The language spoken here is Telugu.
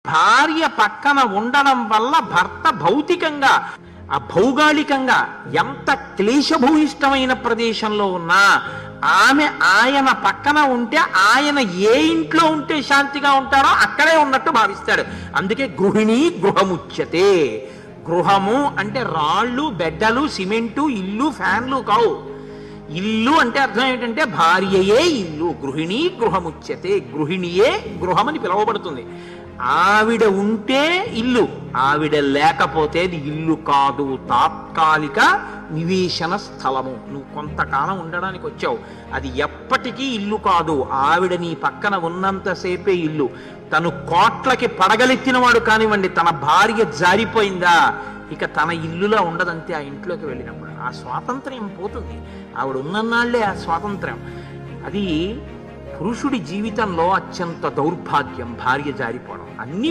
భార్య పక్కన ఉండడం వల్ల భర్త భౌతికంగా ఆ భౌగోళికంగా ఎంత క్లేశభూయిష్టమైన ప్రదేశంలో ఉన్నా ఆమె ఆయన పక్కన ఉంటే ఆయన ఏ ఇంట్లో ఉంటే శాంతిగా ఉంటాడో అక్కడే ఉన్నట్టు భావిస్తాడు. అందుకే గృహిణి గృహముచ్యతే. గృహము అంటే రాళ్ళు బెడ్డలు సిమెంటు ఇల్లు ఫ్యాన్లు కావు. ఇల్లు అంటే అర్థం ఏంటంటే భార్యయే ఇల్లు. గృహిణి గృహముచ్యతే. గృహిణియే గృహమని పిలువబడుతుంది. ఆవిడ ఉంటే ఇల్లు, ఆవిడ లేకపోతే అది ఇల్లు కాదు, తాత్కాలిక నివేశన స్థలము. నువ్వు కొంతకాలం ఉండడానికి వచ్చావు, అది ఎప్పటికీ ఇల్లు కాదు. ఆవిడ నీ పక్కన ఉన్నంతసేపే ఇల్లు. తను కోట్లకి పడగలెత్తినవాడు కానివ్వండి, తన భార్య జారిపోయిందా ఇక తన ఇల్లులా ఉండదంతే. ఆ ఇంట్లోకి వెళ్ళినప్పుడు ఆ స్వాతంత్ర్యం పోతుంది. ఆవిడ ఉన్నన్నాళ్లే ఆ స్వాతంత్ర్యం. అది పురుషుడి జీవితంలో అత్యంత దౌర్భాగ్యం భార్య జారిపోవడం. అన్ని